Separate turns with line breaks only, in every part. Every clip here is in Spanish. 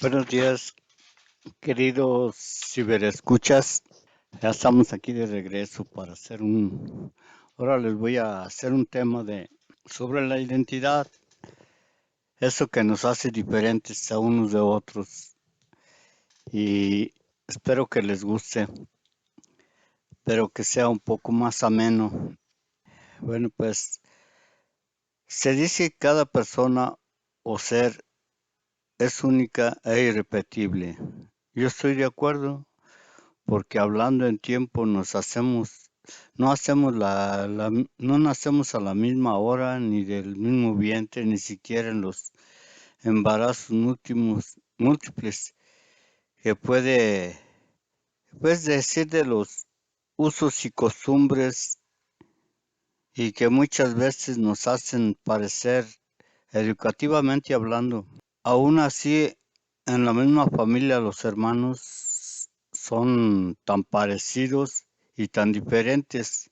Buenos días, queridos ciberescuchas. Ya estamos aquí de regreso para hacer Ahora les voy a hacer un tema sobre la identidad, eso que nos hace diferentes a unos de otros. Y espero que les guste, pero que sea un poco más ameno. Bueno, pues se dice que cada persona o ser es única e irrepetible. Yo estoy de acuerdo, porque hablando en tiempo no nacemos a la misma hora, ni del mismo vientre, ni siquiera en los embarazos múltiples, que puedes decir de los usos y costumbres y que muchas veces nos hacen parecer educativamente hablando. Aún así, en la misma familia los hermanos son tan parecidos y tan diferentes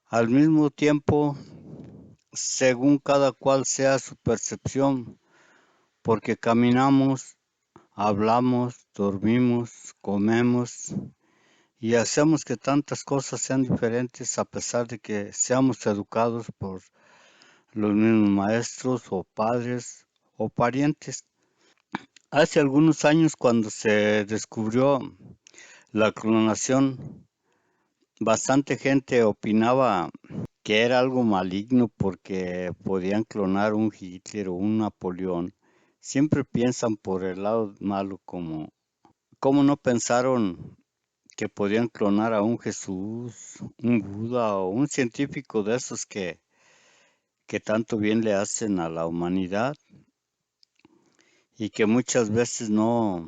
al mismo tiempo, según cada cual sea su percepción, porque caminamos, hablamos, dormimos, comemos y hacemos que tantas cosas sean diferentes a pesar de que seamos educados por los mismos maestros o padres o parientes. Hace algunos años, cuando se descubrió la clonación, bastante gente opinaba que era algo maligno porque podían clonar un Hitler o un Napoleón. Siempre piensan por el lado malo, como no pensaron que podían clonar a un Jesús, un Buda o un científico de esos que tanto bien le hacen a la humanidad y que muchas veces no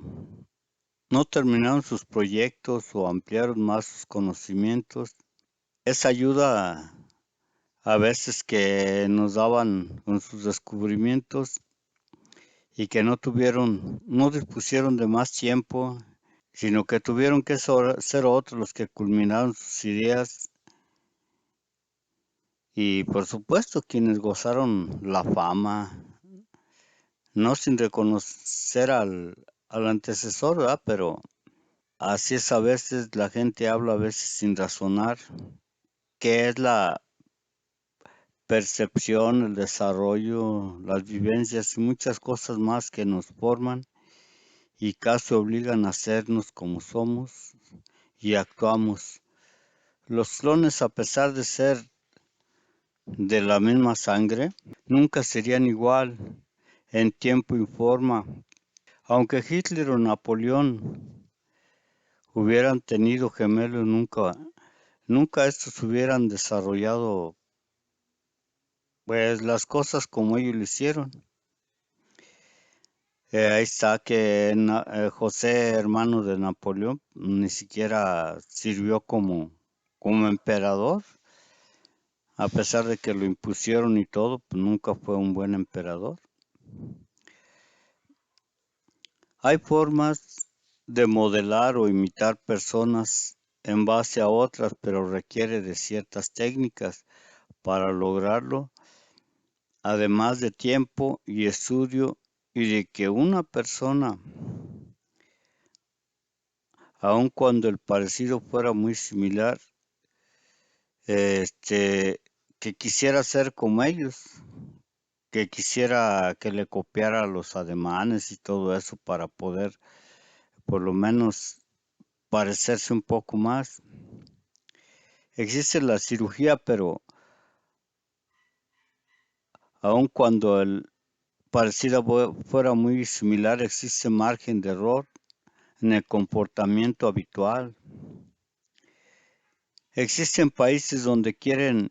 terminaron sus proyectos o ampliaron más sus conocimientos. Esa ayuda a veces que nos daban con sus descubrimientos y que no dispusieron de más tiempo, sino que tuvieron que ser otros los que culminaron sus ideas y por supuesto quienes gozaron la fama, no sin reconocer al antecesor, ¿verdad? Pero así es, a veces la gente habla, a veces sin razonar, qué es la percepción, el desarrollo, las vivencias y muchas cosas más que nos forman y casi obligan a hacernos como somos y actuamos. Los clones, a pesar de ser de la misma sangre, nunca serían igual en tiempo y forma. Aunque Hitler o Napoleón hubieran tenido gemelos, nunca estos hubieran desarrollado pues las cosas como ellos lo hicieron. Ahí está que José, hermano de Napoleón, ni siquiera sirvió como emperador, a pesar de que lo impusieron y todo, pues nunca fue un buen emperador. Hay formas de modelar o imitar personas en base a otras, pero requiere de ciertas técnicas para lograrlo, además de tiempo y estudio y de que una persona, aun cuando el parecido fuera muy similar, que quisiera ser como ellos, que quisiera que le copiara los ademanes y todo eso para poder por lo menos parecerse un poco más. Existe la cirugía, pero aun cuando el parecido fuera muy similar, existe margen de error en el comportamiento habitual. Existen países donde quieren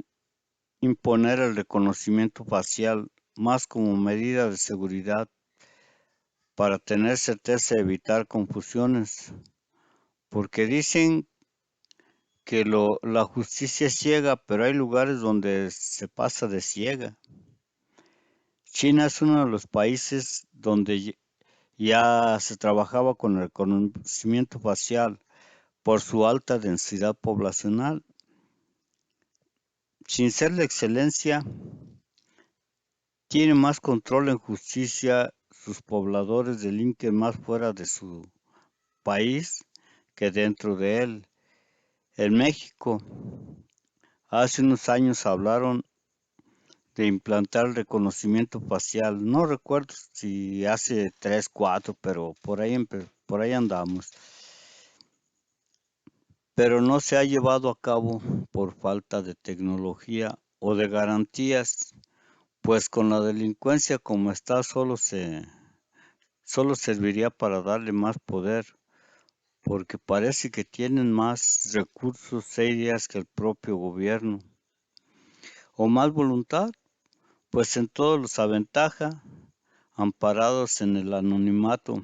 imponer el reconocimiento facial más como medida de seguridad para tener certeza y evitar confusiones, porque dicen que la justicia es ciega, pero hay lugares donde se pasa de ciega. China es uno de los países donde ya se trabajaba con el reconocimiento facial por su alta densidad poblacional. Sin ser la excelencia, tiene más control en justicia sus pobladores delinquen más fuera de su país que dentro de él. En México, hace unos años hablaron de implantar el reconocimiento facial. No recuerdo si hace 3, 4, pero por ahí andamos. Pero no se ha llevado a cabo por falta de tecnología o de garantías, pues con la delincuencia como está solo serviría para darle más poder, porque parece que tienen más recursos e ideas que el propio gobierno, o más voluntad, pues en todo los aventaja, amparados en el anonimato,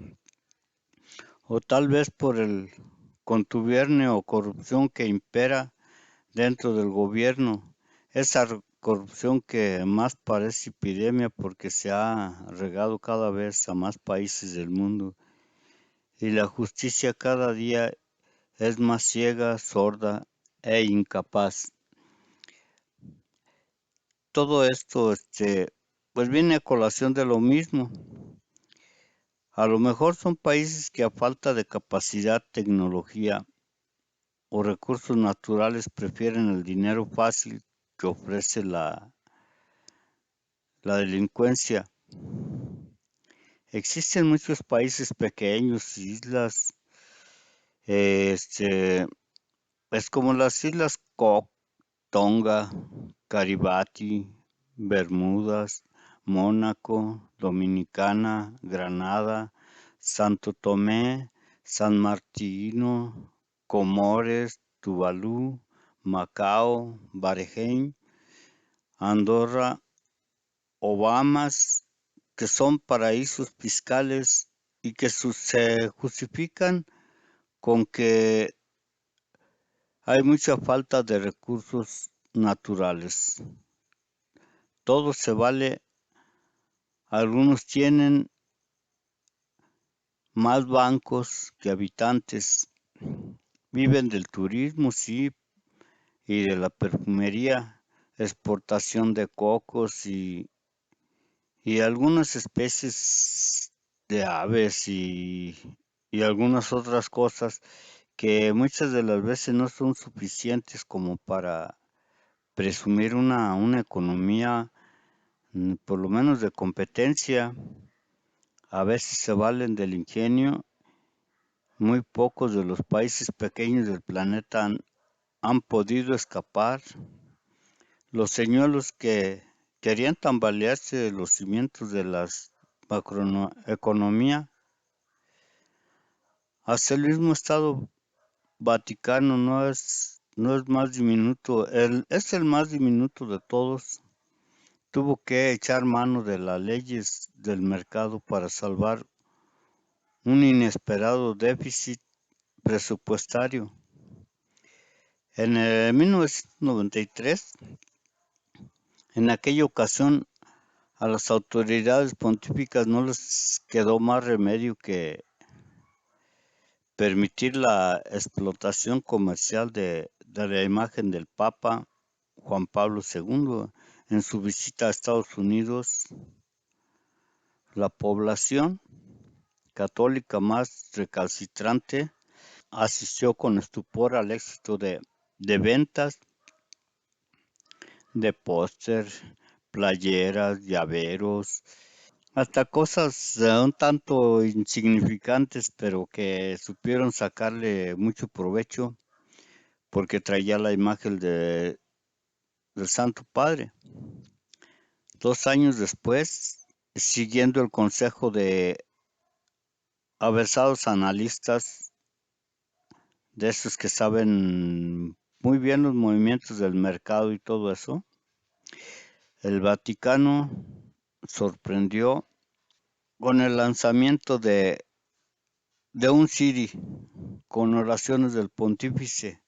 o tal vez por el contubernio o corrupción que impera dentro del gobierno, esa corrupción que más parece epidemia porque se ha regado cada vez a más países del mundo y la justicia cada día es más ciega, sorda e incapaz. Todo esto, pues viene a colación de lo mismo. A lo mejor son países que a falta de capacidad, tecnología o recursos naturales prefieren el dinero fácil que ofrece la delincuencia. Existen muchos países pequeños, islas, es como las islas Cook, Tonga, Kiribati, Bermudas, Mónaco, Dominicana, Granada, Santo Tomé, San Martino, Comores, Tuvalu, Macao, Bahrein, Andorra o Bahamas, que son paraísos fiscales y que se justifican con que hay mucha falta de recursos naturales. Todo se vale, algunos tienen más bancos que habitantes, viven del turismo, sí, y de la perfumería, exportación de cocos y algunas especies de aves y algunas otras cosas que muchas de las veces no son suficientes como para presumir una economía, por lo menos de competencia. A veces se valen del ingenio. Muy pocos de los países pequeños del planeta han podido escapar. Los señuelos que querían tambalearse los cimientos de la macroeconomía. Hasta el mismo Estado Vaticano no es más diminuto, es el más diminuto de todos. Tuvo que echar mano de las leyes del mercado para salvar un inesperado déficit presupuestario. En el 1993, en aquella ocasión, a las autoridades pontíficas no les quedó más remedio que permitir la explotación comercial de la imagen del Papa Juan Pablo II en su visita a Estados Unidos. La población católica más recalcitrante asistió con estupor al éxito de ventas de póster, playeras, llaveros, hasta cosas un tanto insignificantes, pero que supieron sacarle mucho provecho porque traía la imagen del Santo Padre. 2 años después, siguiendo el consejo de avesados analistas, de esos que saben muy bien los movimientos del mercado y todo eso, el Vaticano sorprendió con el lanzamiento de un CD con oraciones del pontífice,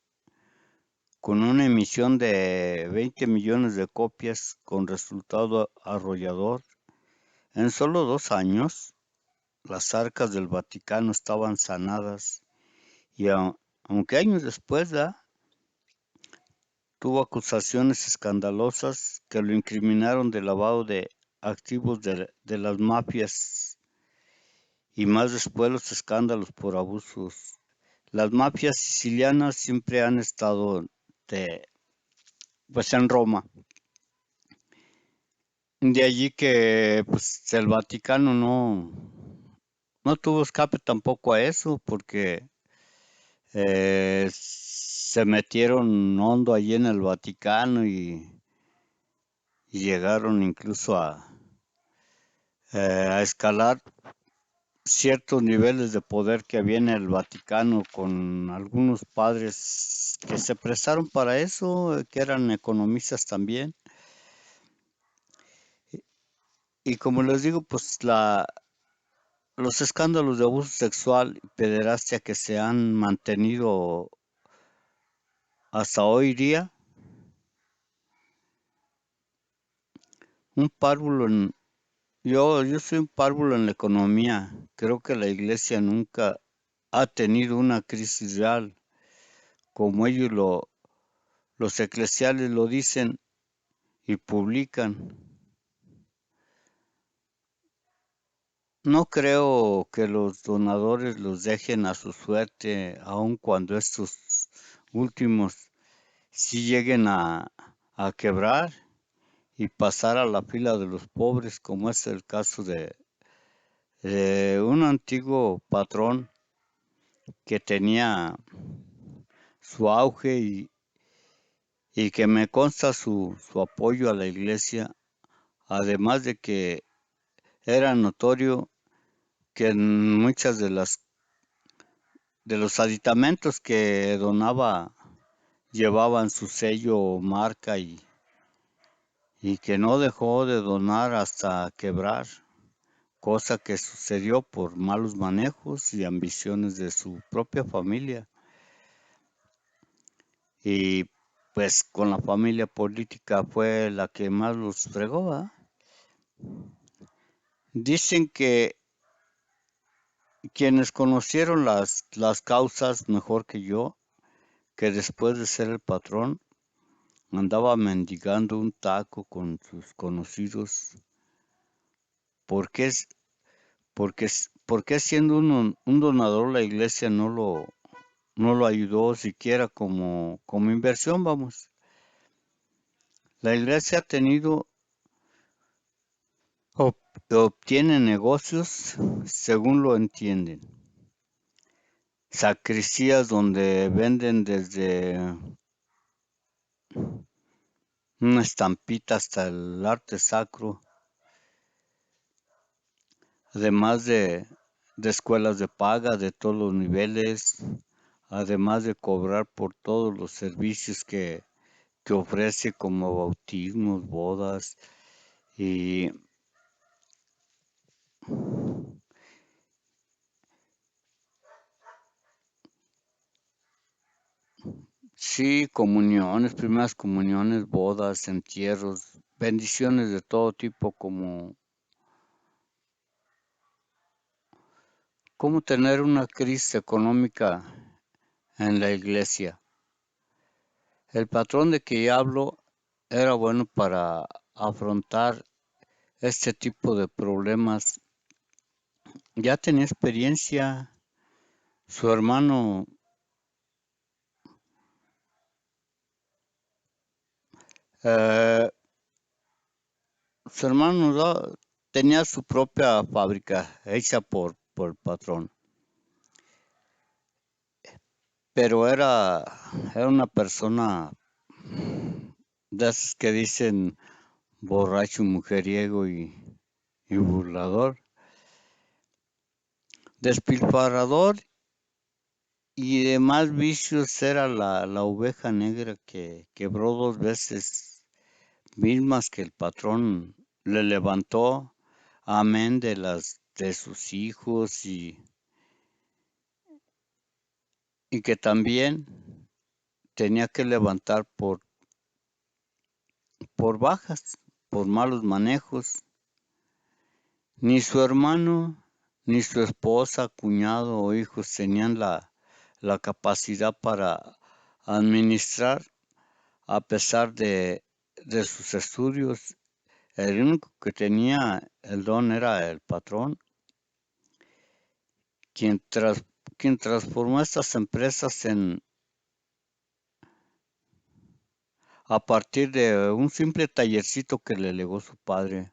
con una emisión de 20 millones de copias con resultado arrollador. En solo 2 años, las arcas del Vaticano estaban sanadas y aunque años después tuvo acusaciones escandalosas que lo incriminaron de lavado de activos de las mafias y más después los escándalos por abusos. Las mafias sicilianas siempre han estado pues en Roma. De allí que pues el Vaticano no tuvo escape tampoco a eso, porque se metieron hondo allí en el Vaticano y llegaron incluso a escalar ciertos niveles de poder que había en el Vaticano con algunos padres que se prestaron para eso, que eran economistas también. Y como les digo, pues los escándalos de abuso sexual y pederastia que se han mantenido hasta hoy día, un párvulo en, yo soy un párvulo en la economía. Creo que la iglesia nunca ha tenido una crisis real, como ellos los eclesiales lo dicen y publican. No creo que los donadores los dejen a su suerte, aun cuando estos últimos sí lleguen a quebrar y pasar a la fila de los pobres, como es el caso de un antiguo patrón que tenía su auge y que me consta su apoyo a la iglesia, además de que era notorio que en muchas de los aditamentos que donaba llevaban su sello o marca y que no dejó de donar hasta quebrar, cosa que sucedió por malos manejos y ambiciones de su propia familia. Y pues con la familia política fue la que más los fregó, ¿verdad? Dicen que quienes conocieron las causas mejor que yo, que después de ser el patrón, andaba mendigando un taco con sus conocidos. ¿Por qué, por qué siendo un donador la iglesia no lo ayudó siquiera como inversión, vamos? La iglesia ha tenido, obtiene negocios según lo entienden. Sacristías donde venden desde una estampita hasta el arte sacro, además de escuelas de paga de todos los niveles, además de cobrar por todos los servicios que ofrece como bautismos, bodas y sí, comuniones, primeras comuniones, bodas, entierros, bendiciones de todo tipo como cómo tener una crisis económica en la iglesia. El patrón de que hablo era bueno para afrontar este tipo de problemas. Ya tenía experiencia. Su hermano, eh, su hermano tenía su propia fábrica hecha por el patrón, pero era una persona de esas que dicen borracho, mujeriego y burlador, despilfarrador y demás vicios. Era la oveja negra que quebró dos veces, mismas que el patrón le levantó, amén de sus hijos y que también tenía que levantar por bajas, por malos manejos. Ni su hermano, ni su esposa, cuñado o hijos tenían la capacidad para administrar a pesar de sus estudios. El único que tenía el don era el patrón. quien, quien transformó estas empresas a partir de un simple tallercito que le legó su padre.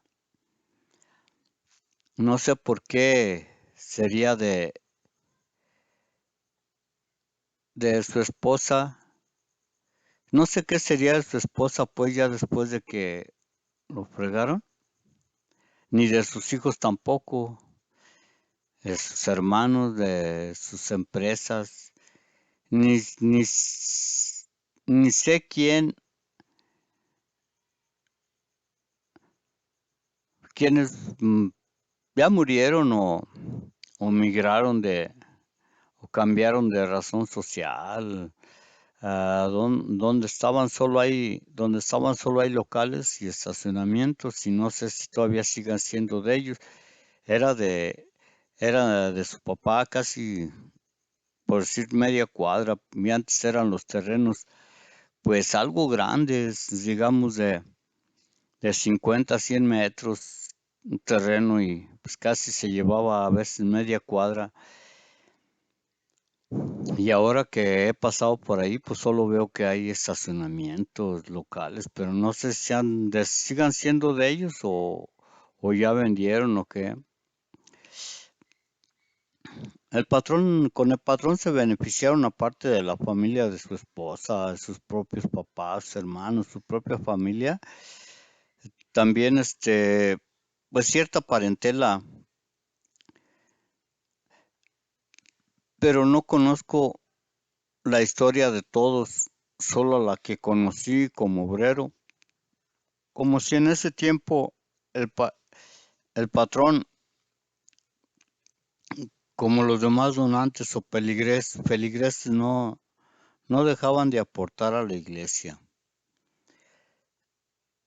No sé por qué sería de su esposa. No sé qué sería de su esposa, pues ya después de que lo fregaron, ni de sus hijos tampoco, de sus hermanos, de sus empresas, ni, ni, ni sé quiénes ya murieron o migraron o cambiaron de razón social. Donde estaban solo hay locales y estacionamientos y no sé si todavía sigan siendo de ellos. Era de, era de su papá casi, por decir, media cuadra. Y antes eran los terrenos, pues algo grandes, digamos de 50 a 100 metros, un terreno y pues casi se llevaba a veces media cuadra. Y ahora que he pasado por ahí, pues solo veo que hay estacionamientos locales, pero no sé si sigan siendo de ellos o ya vendieron o qué. Con el patrón se beneficiaron aparte de la familia de su esposa, de sus propios papás, hermanos, su propia familia. También pues cierta parentela, pero no conozco la historia de todos, solo la que conocí como obrero. Como si en ese tiempo el, el patrón, como los demás donantes o feligreses, no dejaban de aportar a la iglesia.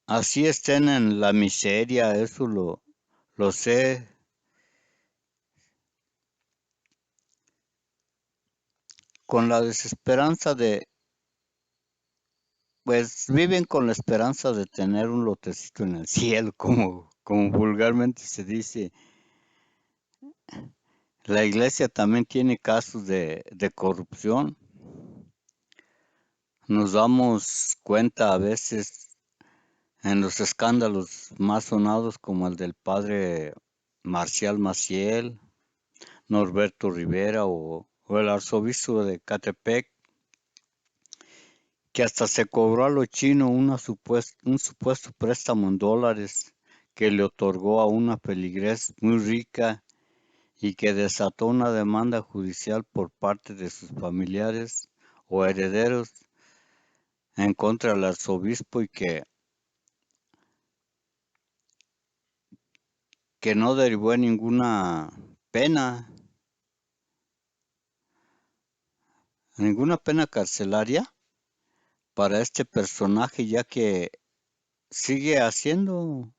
Así estén en la miseria, eso lo sé. Con la desesperanza pues viven con la esperanza de tener un lotecito en el cielo, como vulgarmente se dice. La iglesia también tiene casos de corrupción. Nos damos cuenta a veces en los escándalos más sonados como el del padre Marcial Maciel, Norberto Rivera o el arzobispo de Catepec, que hasta se cobró a lo chino un supuesto préstamo en dólares que le otorgó a una feligrés muy rica y que desató una demanda judicial por parte de sus familiares o herederos en contra del arzobispo y que no derivó en ninguna pena carcelaria para este personaje, ya que sigue haciendo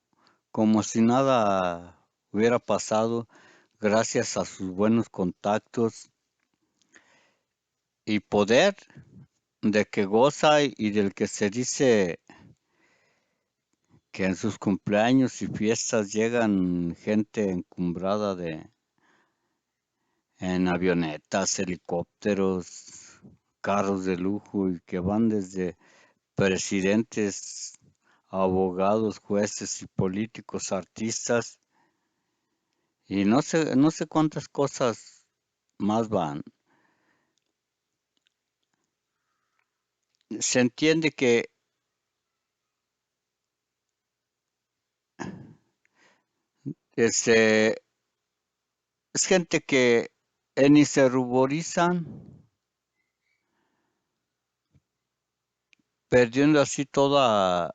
como si nada hubiera pasado gracias a sus buenos contactos y poder de que goza y del que se dice que en sus cumpleaños y fiestas llegan gente encumbrada en avionetas, helicópteros, carros de lujo y que van desde presidentes, abogados, jueces y políticos, artistas y no sé cuántas cosas más van. Se entiende que este, es gente que ni se ruborizan, perdiendo así todo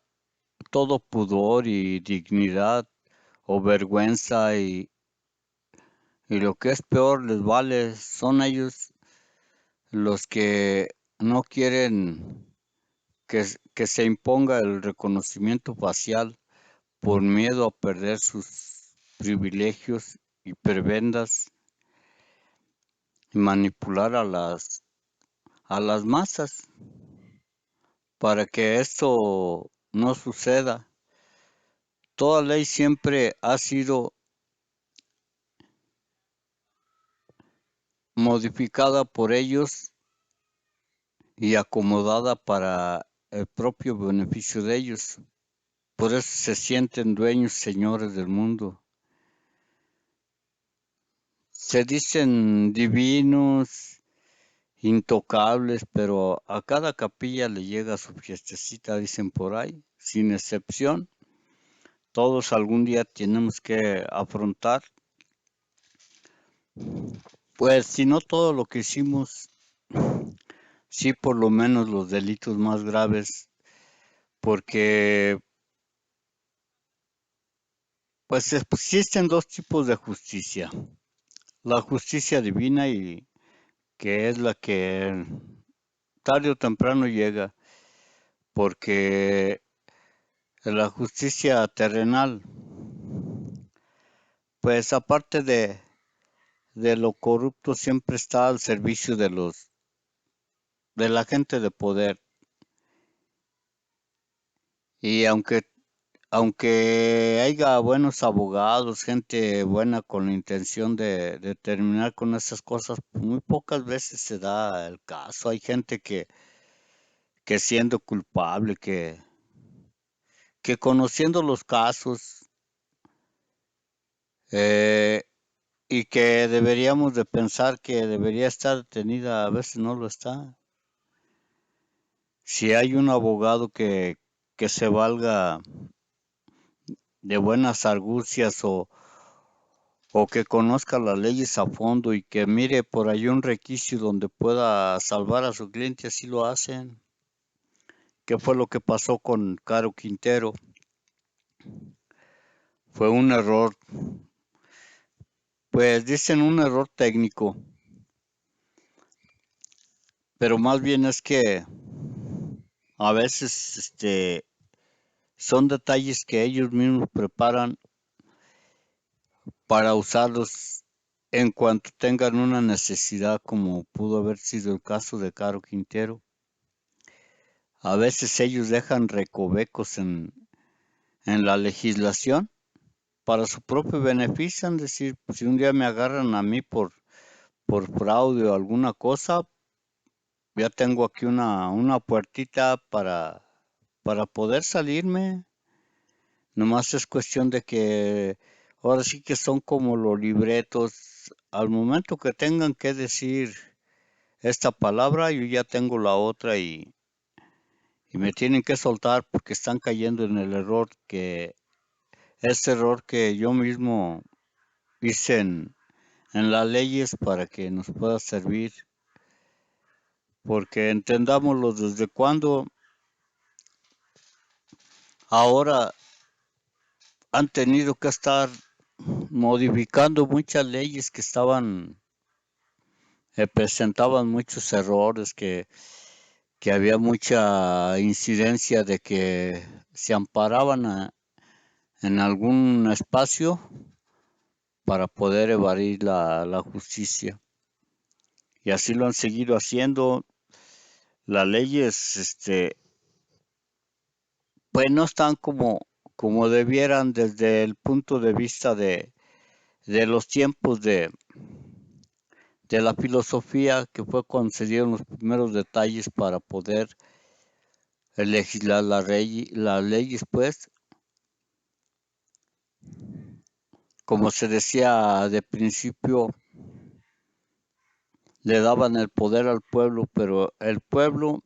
pudor y dignidad o vergüenza y lo que es peor les vale, son ellos los que no quieren que se imponga el reconocimiento facial por miedo a perder sus privilegios y prebendas y manipular a las masas para que esto no suceda. Toda ley siempre ha sido modificada por ellos y acomodada para el propio beneficio de ellos. Por eso se sienten dueños, señores del mundo. Se dicen divinos, intocables, pero a cada capilla le llega su fiestecita, dicen por ahí, sin excepción. Todos algún día tenemos que afrontar, pues si no todo lo que hicimos, sí por lo menos los delitos más graves, porque pues existen dos tipos de justicia. La justicia divina y que es la que tarde o temprano llega, porque la justicia terrenal, pues aparte de lo corrupto, siempre está al servicio de la gente de poder. Y aunque haya buenos abogados, gente buena con la intención de terminar con esas cosas, muy pocas veces se da el caso. Hay gente que siendo culpable, que conociendo los casos eh, y que deberíamos de pensar que debería estar detenida, a veces no lo está. Si hay un abogado que se valga de buenas argucias o que conozca las leyes a fondo y que mire por ahí un requisito donde pueda salvar a su cliente, así lo hacen. ¿Qué fue lo que pasó con Caro Quintero? Fue un error, pues dicen un error técnico, pero más bien es que a veces son detalles que ellos mismos preparan para usarlos en cuanto tengan una necesidad, como pudo haber sido el caso de Caro Quintero. A veces ellos dejan recovecos en la legislación para su propio beneficio, es decir, si un día me agarran a mí por fraude o alguna cosa, ya tengo aquí una puertita para poder salirme. Nomás es cuestión de que ahora sí que son como los libretos. Al momento que tengan que decir esta palabra, yo ya tengo la otra y me tienen que soltar porque están cayendo en el error ese error que yo mismo hice en las leyes para que nos pueda servir. Porque entendámoslo desde cuando ahora han tenido que estar modificando muchas leyes que presentaban muchos errores, que había mucha incidencia de que se amparaban en algún espacio para poder evadir la justicia. Y así lo han seguido haciendo. Las leyes, pues no están como debieran desde el punto de vista de los tiempos de la filosofía que fue concedieron los primeros detalles para poder legislar las leyes, pues, como se decía de principio, le daban el poder al pueblo, pero el pueblo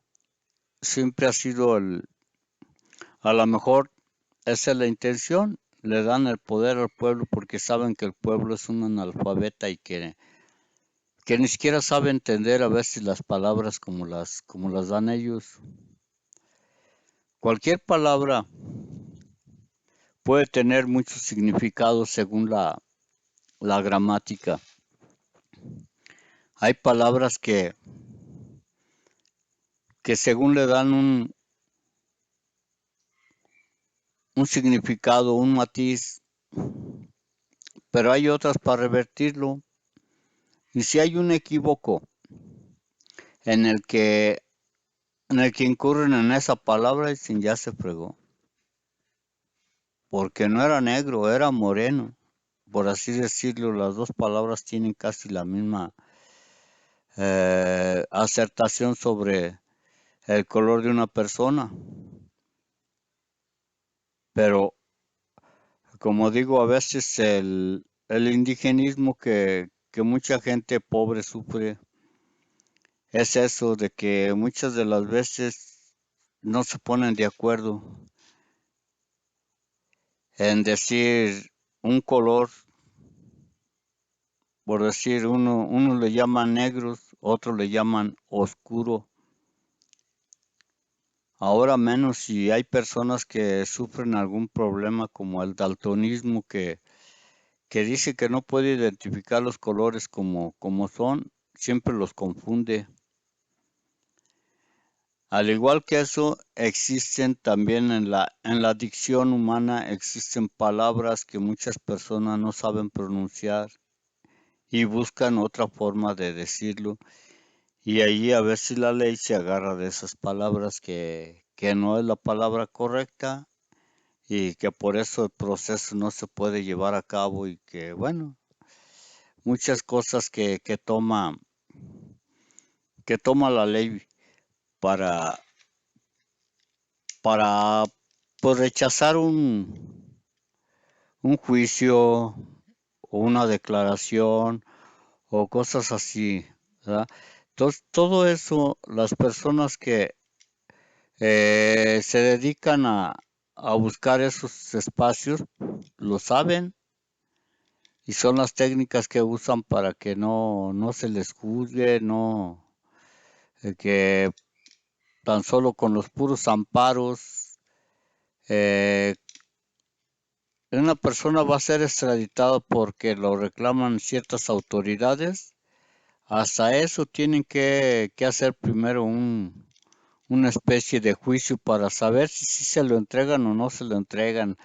siempre ha sido a lo mejor esa es la intención, le dan el poder al pueblo porque saben que el pueblo es un analfabeta y que ni siquiera sabe entender a veces las palabras como las dan ellos. Cualquier palabra puede tener muchos significados según la gramática. Hay palabras que según le dan un significado, un matiz, pero hay otras para revertirlo. Y si hay un equívoco en el que, en el que incurren en esa palabra, dicen ya se fregó. Porque no era negro, era moreno. Por así decirlo, las dos palabras tienen casi la misma acertación sobre el color de una persona. Pero, como digo, a veces el indigenismo que mucha gente pobre sufre es eso de que muchas de las veces no se ponen de acuerdo en decir un color, por decir uno le llaman negros, otro le llaman oscuro. Ahora menos si hay personas que sufren algún problema como el daltonismo que dice que no puede identificar los colores como son, siempre los confunde. Al igual que eso, existen también en la dicción humana, existen palabras que muchas personas no saben pronunciar y buscan otra forma de decirlo. Y ahí a ver si la ley se agarra de esas palabras que no es la palabra correcta y que por eso el proceso no se puede llevar a cabo y que, bueno, muchas cosas que toma la ley para, para pues, rechazar un juicio o una declaración o cosas así, ¿verdad? Entonces, todo eso, las personas que se dedican a buscar esos espacios, lo saben y son las técnicas que usan para que no se les juzgue, no, que tan solo con los puros amparos, eh, una persona va a ser extraditada porque lo reclaman ciertas autoridades. Hasta eso tienen que hacer primero una especie de juicio para saber si se lo entregan o no se lo entregan.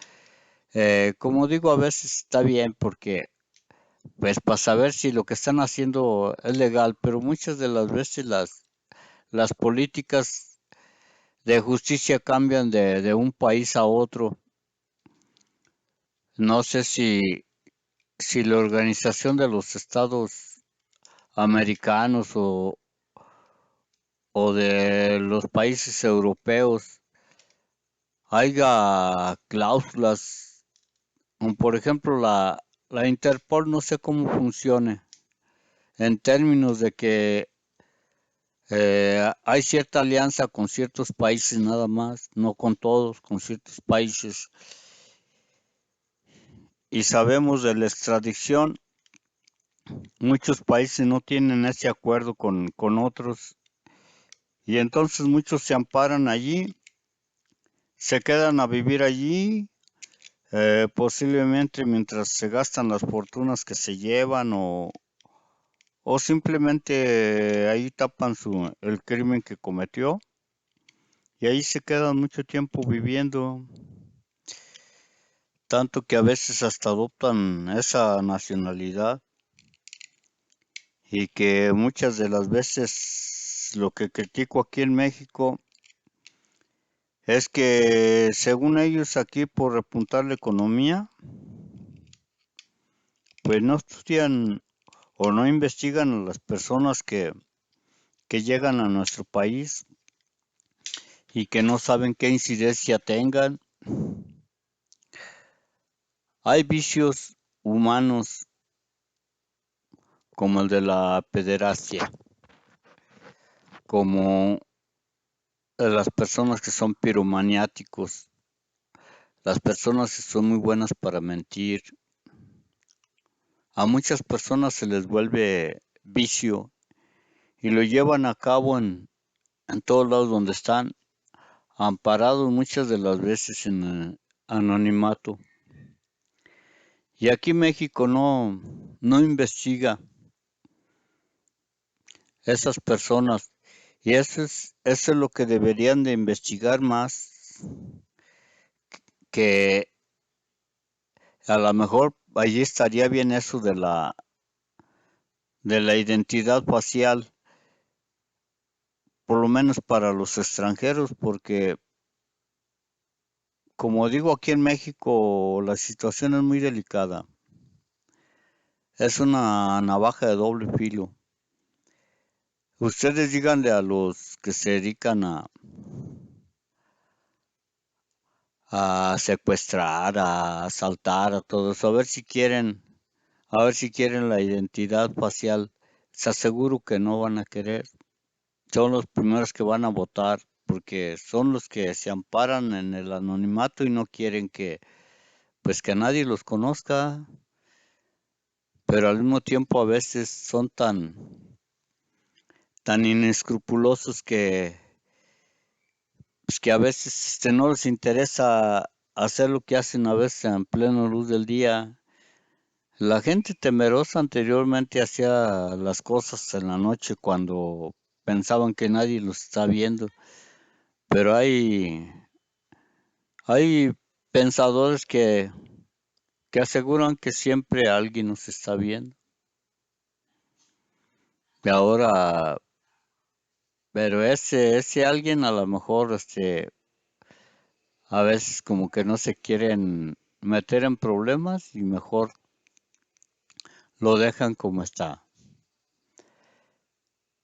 Como digo, a veces está bien porque, pues, para saber si lo que están haciendo es legal, pero muchas de las veces las políticas de justicia cambian de un país a otro. No sé si la Organización de los Estados Americanos o de los países europeos haya cláusulas, por ejemplo la Interpol, no sé cómo funcione, en términos de que hay cierta alianza con ciertos países nada más, no con todos, con ciertos países, y sabemos de la extradición, muchos países no tienen ese acuerdo con otros, y entonces muchos se amparan allí, se quedan a vivir allí, posiblemente mientras se gastan las fortunas que se llevan o simplemente ahí tapan el crimen que cometió y ahí se quedan mucho tiempo viviendo, tanto que a veces hasta adoptan esa nacionalidad y que muchas de las veces lo que critico aquí en México es que según ellos aquí por repuntar la economía, pues no estudian o no investigan a las personas que llegan a nuestro país y que no saben qué incidencia tengan. Hay vicios humanos como el de la pederastia, como las personas que son piromaniáticos, las personas que son muy buenas para mentir. A muchas personas se les vuelve vicio y lo llevan a cabo en todos lados donde están, amparados muchas de las veces en anonimato. Y aquí México no investiga esas personas. Y eso es lo que deberían de investigar más, que a lo mejor allí estaría bien eso de la identidad facial, por lo menos para los extranjeros, porque como digo aquí en México la situación es muy delicada. Es una navaja de doble filo. Ustedes díganle a los que se dedican a secuestrar, a asaltar, a todo eso, a ver si quieren la identidad facial. Se aseguro que no van a querer. Son los primeros que van a votar porque son los que se amparan en el anonimato y no quieren pues que nadie los conozca, pero al mismo tiempo a veces son tan inescrupulosos pues que a veces no les interesa hacer lo que hacen a veces en plena luz del día. La gente temerosa anteriormente hacía las cosas en la noche cuando pensaban que nadie los está viendo, pero hay pensadores que aseguran que siempre alguien nos está viendo. Y ahora, pero ese alguien a lo mejor a veces como que no se quieren meter en problemas y mejor lo dejan como está.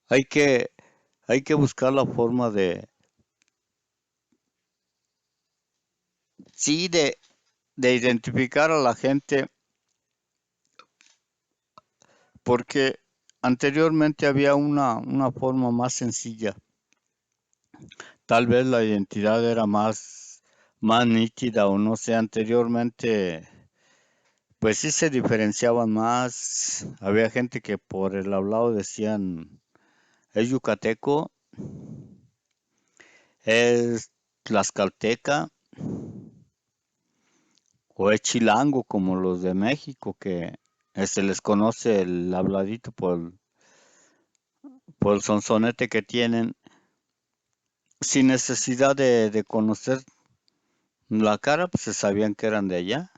Hay que, hay que buscar la forma sí, de identificar a la gente, porque anteriormente había una forma más sencilla. Tal vez la identidad era más nítida o no sé, anteriormente pues sí se diferenciaban más. Había gente que por el hablado decían es yucateco, es tlaxcalteca o es chilango como los de México que se les conoce el habladito por el sonsonete que tienen sin necesidad de conocer la cara, pues se sabían que eran de allá.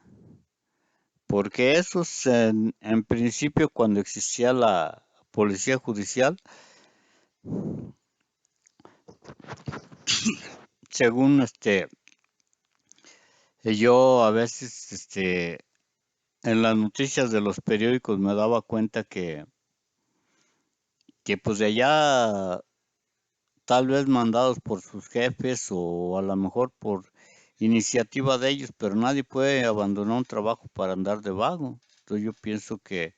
Porque esos en principio cuando existía la policía judicial, según yo a veces en las noticias de los periódicos me daba cuenta que pues de allá tal vez mandados por sus jefes o a lo mejor por iniciativa de ellos, pero nadie puede abandonar un trabajo para andar de vago. Entonces yo pienso que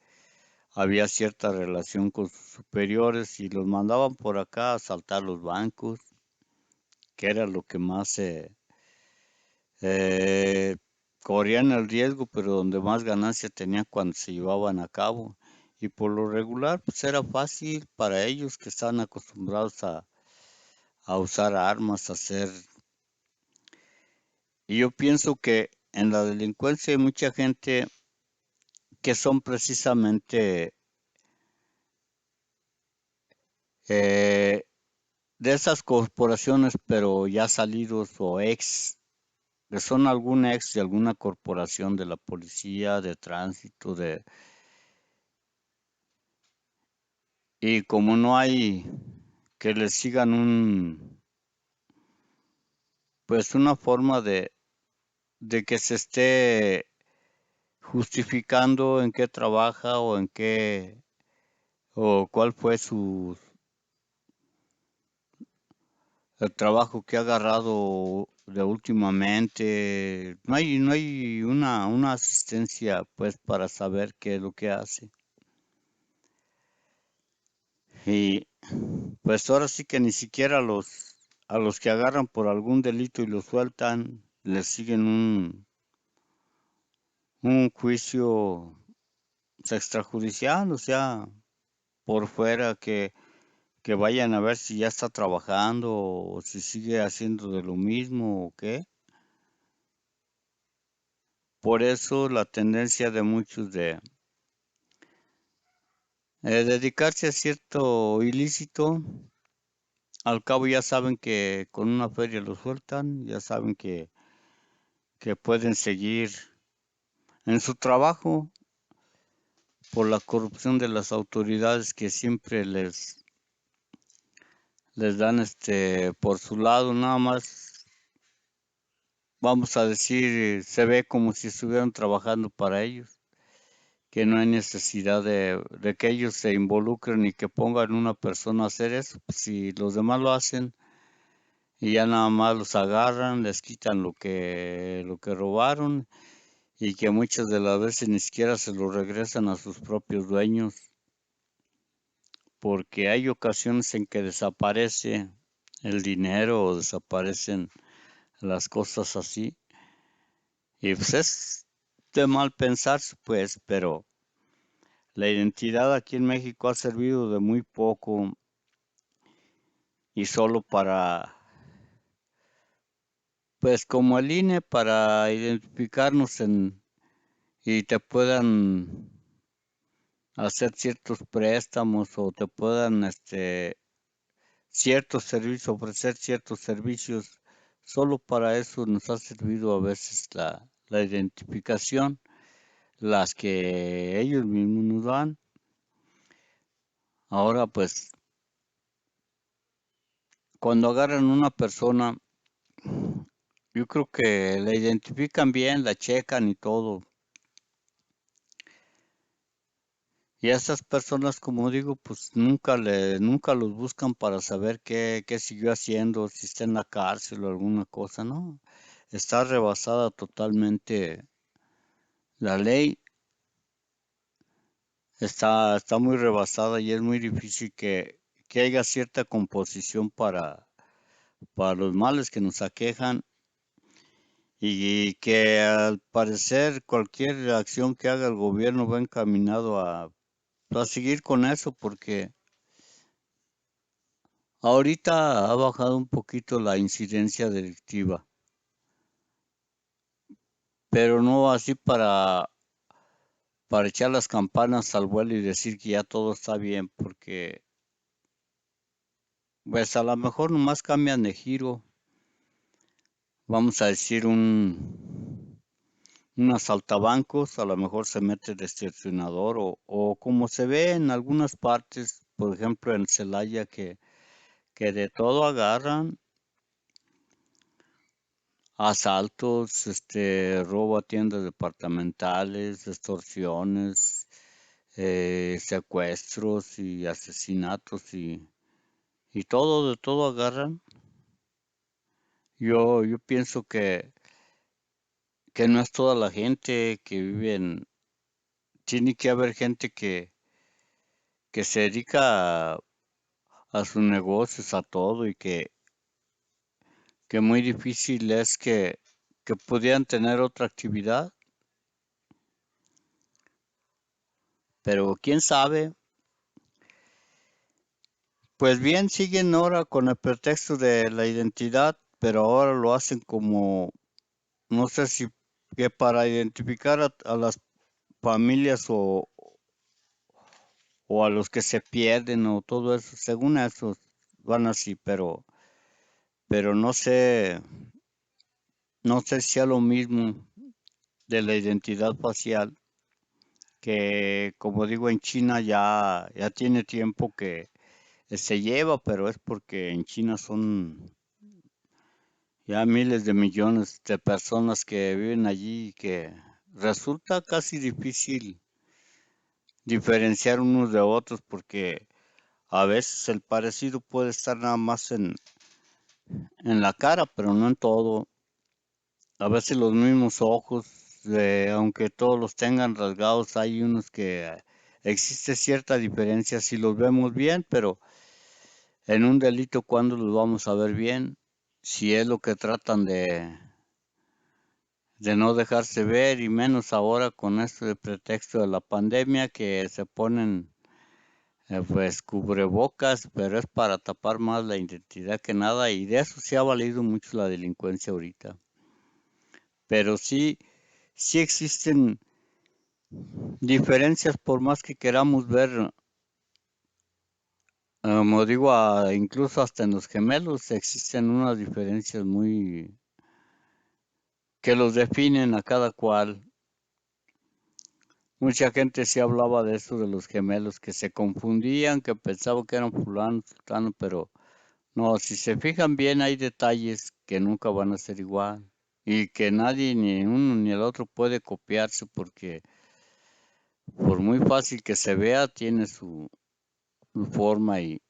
había cierta relación con sus superiores y los mandaban por acá a asaltar los bancos, que era lo que más eh, corrían el riesgo, pero donde más ganancia tenían cuando se llevaban a cabo. Y por lo regular, pues era fácil para ellos que estaban acostumbrados a usar armas, a hacer. Y yo pienso que en la delincuencia hay mucha gente que son precisamente eh, de esas corporaciones, pero ya salidos o ex, que son algún ex de alguna corporación de la policía, de tránsito, y como no hay que les sigan pues una forma de que se esté justificando en qué trabaja o en qué, o cuál fue el trabajo que ha agarrado de últimamente. No hay una asistencia pues para saber qué es lo que hace. Y pues ahora sí que ni siquiera a los que agarran por algún delito y los sueltan, les siguen un juicio extrajudicial, o sea, por fuera que vayan a ver si ya está trabajando o si sigue haciendo de lo mismo o qué. Por eso la tendencia de muchos de dedicarse a cierto ilícito, al cabo ya saben que con una feria lo sueltan, ya saben que pueden seguir en su trabajo por la corrupción de las autoridades que siempre les dan por su lado, nada más vamos a decir, se ve como si estuvieran trabajando para ellos, que no hay necesidad de que ellos se involucren y que pongan una persona a hacer eso. Pues, si los demás lo hacen y ya nada más los agarran, les quitan lo que robaron y que muchas de las veces ni siquiera se lo regresan a sus propios dueños, porque hay ocasiones en que desaparece el dinero o desaparecen las cosas así. Y pues es de mal pensarse, pues, pero la identidad aquí en México ha servido de muy poco y solo para, pues como el INE, para identificarnos y te puedan hacer ciertos préstamos o te puedan ciertos servicios, ofrecer ciertos servicios. Solo para eso nos ha servido a veces la identificación, las que ellos mismos nos dan. Ahora pues, cuando agarran una persona, yo creo que la identifican bien, la checan y todo. Y a esas personas, como digo, pues nunca los buscan para saber qué siguió haciendo, si está en la cárcel o alguna cosa, ¿no? Está rebasada totalmente la ley, está muy rebasada y es muy difícil que haya cierta composición para los males que nos aquejan y que al parecer cualquier acción que haga el gobierno va encaminado a seguir con eso porque ahorita ha bajado un poquito la incidencia delictiva, pero no así para echar las campanas al vuelo y decir que ya todo está bien, porque pues a lo mejor nomás cambian de giro, vamos a decir un asaltabancos, a lo mejor se mete de extorsionador o como se ve en algunas partes, por ejemplo en Celaya, que de todo agarran, asaltos, robo a tiendas departamentales, extorsiones, secuestros y asesinatos y todo, de todo agarran. Yo pienso que no es toda la gente que vive tiene que haber gente que se dedica a sus negocios, a todo y que muy difícil es que pudieran tener otra actividad, pero quién sabe. Pues bien, siguen ahora con el pretexto de la identidad, pero ahora lo hacen como, no sé si que para identificar a las familias o a los que se pierden o todo eso, según eso van así, pero no sé si sea lo mismo de la identidad facial, que como digo en China ya tiene tiempo que se lleva, pero es porque en China son ya miles de millones de personas que viven allí y que resulta casi difícil diferenciar unos de otros porque a veces el parecido puede estar nada más en la cara, pero no en todo. A veces los mismos ojos, aunque todos los tengan rasgados, hay unos que existe cierta diferencia si los vemos bien, pero en un delito, ¿cuándo los vamos a ver bien? Si es lo que tratan de no dejarse ver y menos ahora con esto de pretexto de la pandemia que se ponen pues cubrebocas, pero es para tapar más la identidad que nada y de eso se ha valido mucho la delincuencia ahorita. Pero sí existen diferencias por más que queramos ver, como digo, incluso hasta en los gemelos existen unas diferencias muy que los definen a cada cual. Mucha gente sí hablaba de eso de los gemelos, que se confundían, que pensaban que eran fulano, sultano, pero no, si se fijan bien hay detalles que nunca van a ser igual y que nadie, ni uno ni el otro puede copiarse porque por muy fácil que se vea, tiene su forma y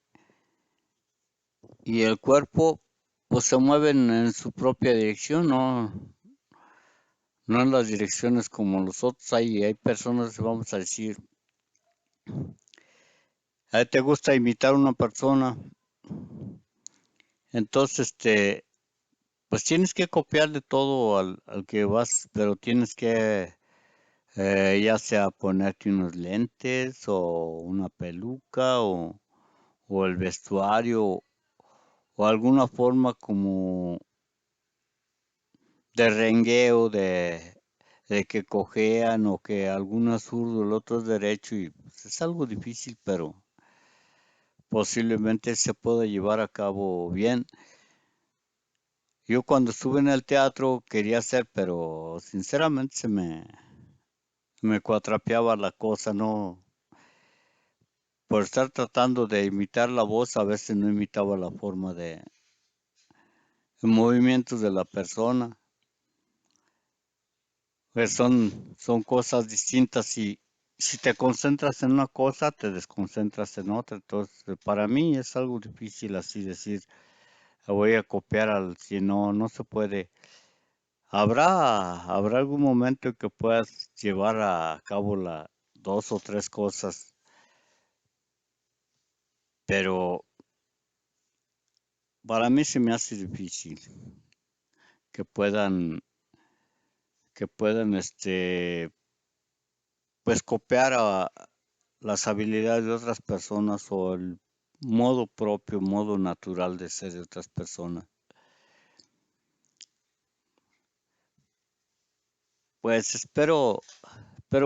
el cuerpo pues se mueve en su propia dirección, no en las direcciones como los otros. Hay personas, vamos a decir, a ti te gusta imitar a una persona, entonces pues tienes que copiarle todo al que vas, pero tienes que ya sea ponerte unos lentes o una peluca o el vestuario o alguna forma como de rengueo, de que cojean o que alguno es zurdo, el otro es derecho y pues, es algo difícil, pero posiblemente se pueda llevar a cabo bien. Yo cuando estuve en el teatro quería hacer, pero sinceramente me cuatrapeaba la cosa, no, por estar tratando de imitar la voz, a veces no imitaba la forma de movimientos de la persona. Pues son cosas distintas y si te concentras en una cosa, te desconcentras en otra. Entonces, para mí es algo difícil así decir, voy a copiar si no, no se puede. Habrá algún momento en que puedas llevar a cabo dos o tres cosas, pero para mí se me hace difícil que puedan, que puedan, pues copiar a las habilidades de otras personas o el modo propio, modo natural de ser de otras personas. Pues espero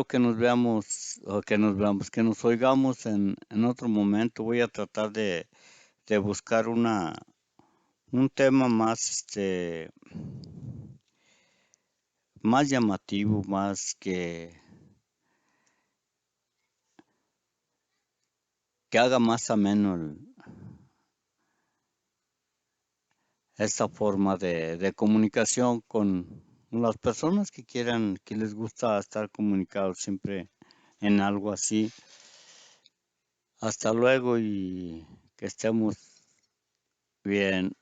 que nos veamos, o que nos oigamos en otro momento. Voy a tratar de buscar un tema más, más llamativo, más que haga más ameno esta forma de comunicación con las personas que quieran, que les gusta estar comunicados siempre en algo así. Hasta luego y que estemos bien.